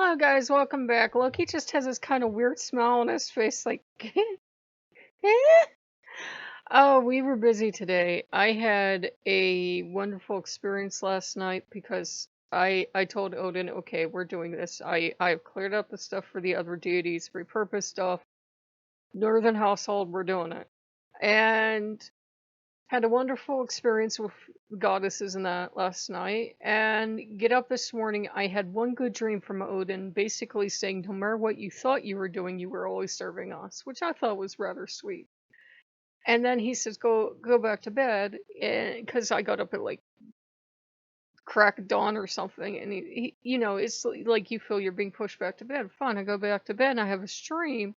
Hello, guys. Welcome back. Loki just has this kind of weird smile on his face, like, oh, we were busy today. I had a wonderful experience last night because I told Odin, okay, we're doing this. I've cleared up the stuff for the other deities, repurposed stuff. Northern household, we're doing it. And had a wonderful experience with goddesses and that last night. And get up this morning, I had one good dream from Odin, basically saying, no matter what you thought you were doing, you were always serving us, which I thought was rather sweet. And then he says, go back to bed, because I got up at like crack of dawn or something, and it's like you feel you're being pushed back to bed. Fine, I go back to bed, and I have a stream.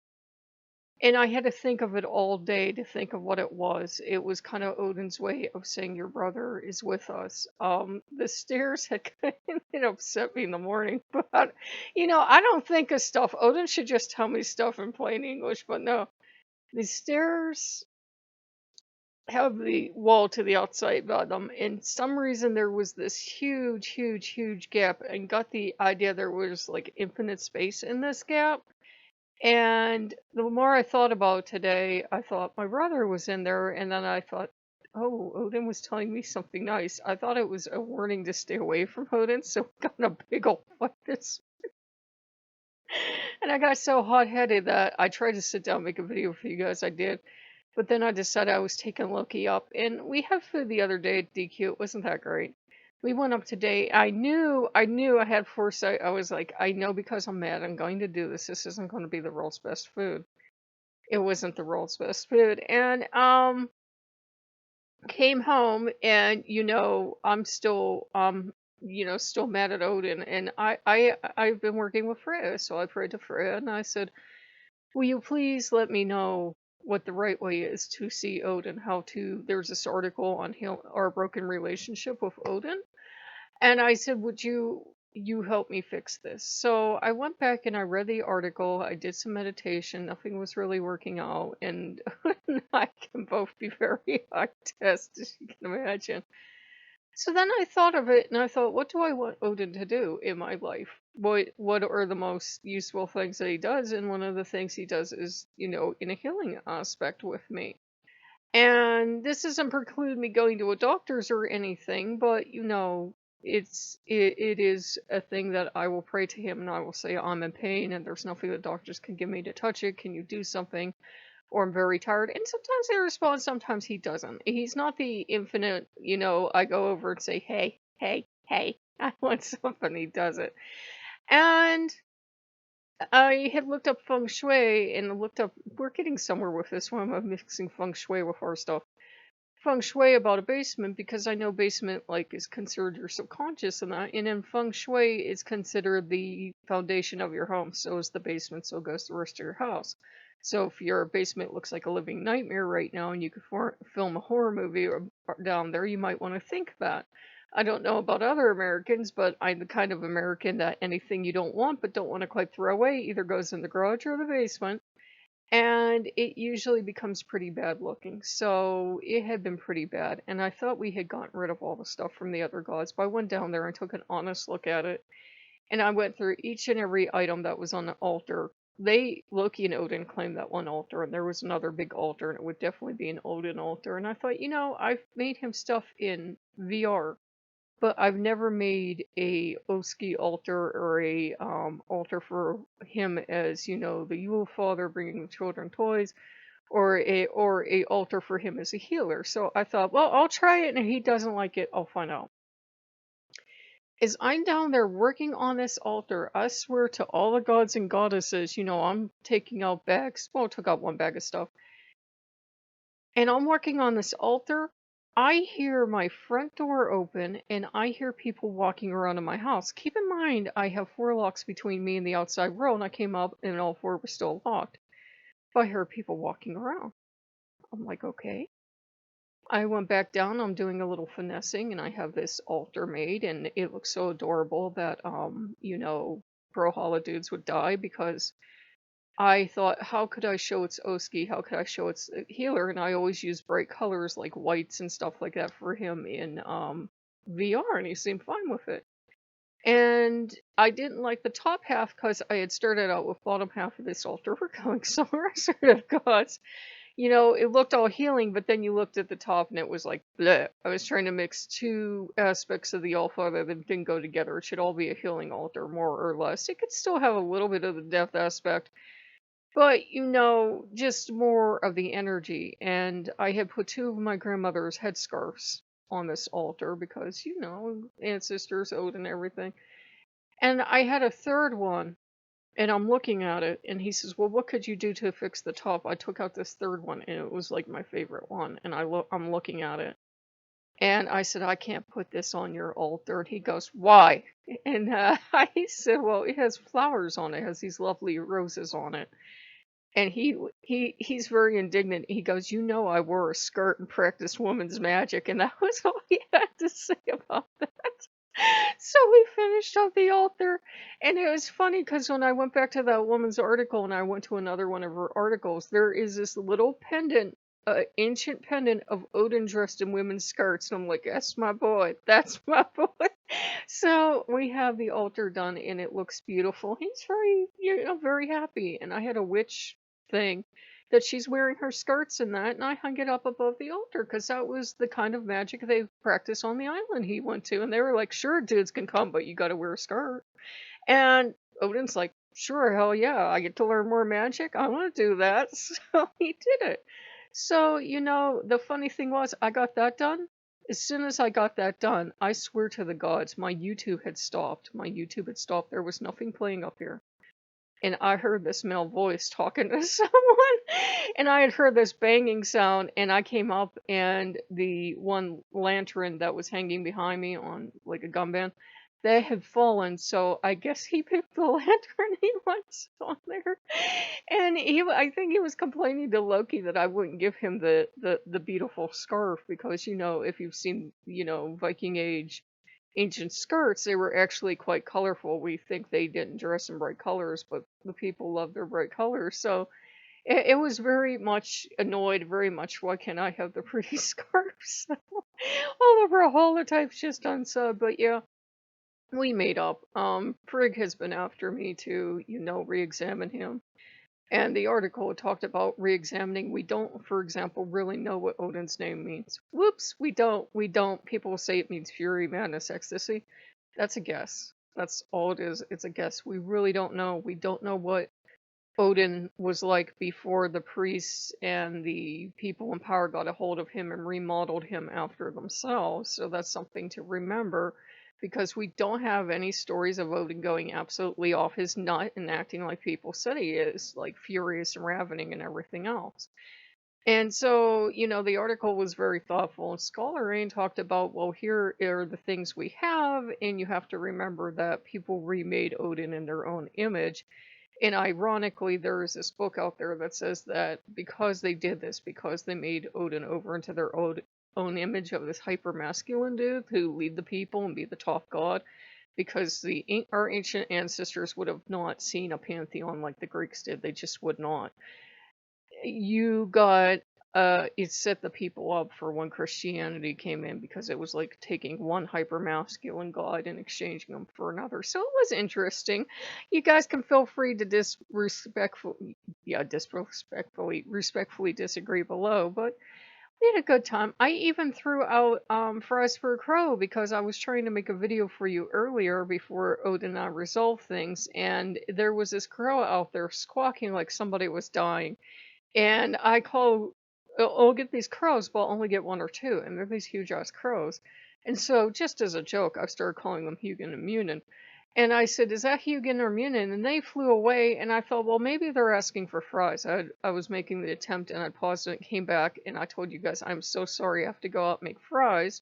And I had to think of it all day to think of what it was. It was kind of Odin's way of saying your brother is with us. The stairs had kind of upset me in the morning, but I don't think of stuff. Odin should just tell me stuff in plain English, but no. The stairs have the wall to the outside about them, and some reason there was this huge, huge, huge gap, and got the idea there was like infinite space in this gap. And the more I thought about it today, I thought my brother was in there, and then I thought, oh, Odin was telling me something nice. I thought it was a warning to stay away from Odin, so we got in a big old fight this. And I got so hot-headed that I tried to sit down and make a video for you guys. I did. But then I decided I was taking Loki up, and we had food the other day at DQ. It wasn't that great. We went up today. I knew I had foresight. I was like, I know because I'm mad, I'm going to do this. This isn't going to be the world's best food. It wasn't the world's best food. And came home, and I'm still still mad at Odin. And I've been working with Freya, so I prayed to Freya and I said, will you please let me know what the right way is to see Odin? There's this article on our broken relationship with Odin. And I said, would you help me fix this? So I went back and I read the article. I did some meditation. Nothing was really working out. And I can both be very high test, as you can imagine. So then I thought of it and I thought, what do I want Odin to do in my life? What are the most useful things that he does? And one of the things he does is, in a healing aspect with me. And this doesn't preclude me going to a doctor's or anything, but it is a thing that I will pray to him and I will say I'm in pain and there's nothing the doctors can give me to touch it. Can you do something? Or I'm very tired. And sometimes he responds, sometimes he doesn't. He's not the infinite, I go over and say, hey, hey, hey, I want something. He does it. And I had looked up feng shui and looked up, we're getting somewhere with this one. I'm mixing feng shui with our stuff. Feng shui about a basement because I know basement is considered your subconscious, and in feng shui it's considered the foundation of your home. So is the basement, so goes the rest of your house. So if your basement looks like a living nightmare right now and you could film a horror movie or down there, you might want to think that. I don't know about other Americans, but I'm the kind of American that anything you don't want but don't want to quite throw away either goes in the garage or the basement. And it usually becomes pretty bad looking. So it had been pretty bad. And I thought we had gotten rid of all the stuff from the other gods. But I went down there and took an honest look at it. And I went through each and every item that was on the altar. Loki and Odin claimed that one altar, and there was another big altar, and it would definitely be an Odin altar. And I thought, I've made him stuff in VR, but I've never made a Oski altar or a altar for him as, the Yule Father bringing the children toys, or a altar for him as a healer. So I thought, well, I'll try it, and if he doesn't like it, I'll find out. As I'm down there working on this altar, I swear to all the gods and goddesses, I'm taking out bags. Well, I took out one bag of stuff. And I'm working on this altar. I hear my front door open and I hear people walking around in my house. Keep in mind, I have 4 locks between me and the outside world, and I came up and all 4 were still locked. But I heard people walking around. I'm like, okay. I went back down, I'm doing a little finessing, and I have this altar made, and it looks so adorable that, Brawlhalla dudes would die because I thought, how could I show it's Oski? How could I show it's a healer? And I always use bright colors like whites and stuff like that for him in VR, and he seemed fine with it. And I didn't like the top half because I had started out with bottom half of this altar. We're going somewhere sort of gods. It looked all healing, but then you looked at the top and it was like bleh. I was trying to mix two aspects of the All Father that didn't go together. It should all be a healing altar, more or less. It could still have a little bit of the death aspect, but just more of the energy. And I had put two of my grandmother's headscarves on this altar because, ancestors, Odin, everything. And I had a third one, and I'm looking at it, and he says, "Well, what could you do to fix the top?" I took out this third one, and it was like my favorite one. And I'm looking at it, and I said, "I can't put this on your altar." And he goes, "Why?" And I said, "Well, it has flowers on it. It has these lovely roses on it." And he's very indignant. He goes, I wore a skirt and practiced woman's magic," and that was all he had to say about that. So we finished up the altar, and it was funny because when I went back to that woman's article and I went to another one of her articles, there is this little pendant, ancient pendant of Odin dressed in women's skirts, and I'm like, that's my boy, that's my boy. So we have the altar done, and it looks beautiful. He's very, very happy, and I had a witch thing that she's wearing her skirts and that, and I hung it up above the altar because that was the kind of magic they practice on the island he went to. And they were like, "Sure, dudes can come, but you got to wear a skirt." And Odin's like, "Sure, hell yeah, I get to learn more magic. I want to do that." So he did it. So, the funny thing was, I got that done. As soon as I got that done, I swear to the gods, my YouTube had stopped. My YouTube had stopped. There was nothing playing up here. And I heard this male voice talking to someone, and I had heard this banging sound, and I came up, and the one lantern that was hanging behind me on like a gum band, they had fallen. So I guess he picked the lantern, he went on there, and I think he was complaining to Loki that I wouldn't give him the beautiful scarf because if you've seen Viking Age ancient skirts, they were actually quite colorful. We think they didn't dress in bright colors, but the people love their bright colors. So it was very much annoyed, very much, why can't I have the pretty scarves? All of our holotypes just unsub. But yeah, we made up. Frigg has been after me to, re-examine him. And the article talked about re-examining. We don't, for example, really know what Odin's name means. Whoops, we don't. We don't. People say it means fury, madness, ecstasy. That's a guess. That's all it is. It's a guess. We really don't know. We don't know what Odin was like before the priests and the people in power got a hold of him and remodeled him after themselves. So that's something to remember, because we don't have any stories of Odin going absolutely off his nut and acting like people said he is, like furious and ravening and everything else. And so, the article was very thoughtful, and Scholar Rain talked about, well, here are the things we have, and you have to remember that people remade Odin in their own image. And ironically, there is this book out there that says that because they did this, because they made Odin over into their own image of this hyper masculine dude who lead the people and be the top god, because our ancient ancestors would have not seen a pantheon like the Greeks did. They just would not. You got it set the people up for when Christianity came in, because it was like taking one hyper masculine god and exchanging them for another. So it was interesting. You guys can feel free to respectfully disagree below, but we had a good time. I even threw out fries for a crow because I was trying to make a video for you earlier before Odin and I resolved things, and there was this crow out there squawking like somebody was dying. And I'll get these crows, but I'll only get one or two, and they're these huge ass crows. And so, just as a joke, I started calling them Hugin and Munin. And I said, "Is that Hugin or Munin?" And they flew away, and I thought, well, maybe they're asking for fries. I was making the attempt, and I paused and it came back, and I told you guys, I'm so sorry, I have to go out and make fries.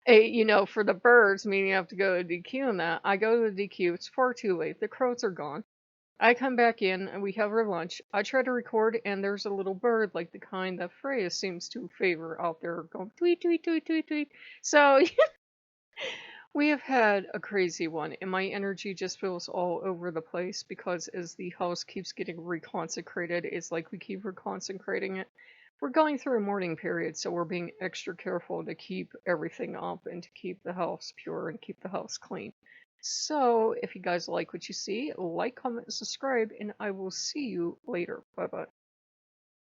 For the birds, meaning I have to go to DQ and that. I go to the DQ, it's far too late, the crows are gone. I come back in and we have our lunch. I try to record, and there's a little bird like the kind that Freya seems to favor out there going tweet, tweet, tweet, tweet, tweet. So we have had a crazy one, and my energy just feels all over the place because as the house keeps getting reconsecrated, it's like we keep reconsecrating it. We're going through a mourning period, so we're being extra careful to keep everything up and to keep the house pure and keep the house clean. So, if you guys like what you see, like, comment, and subscribe, and I will see you later. Bye bye.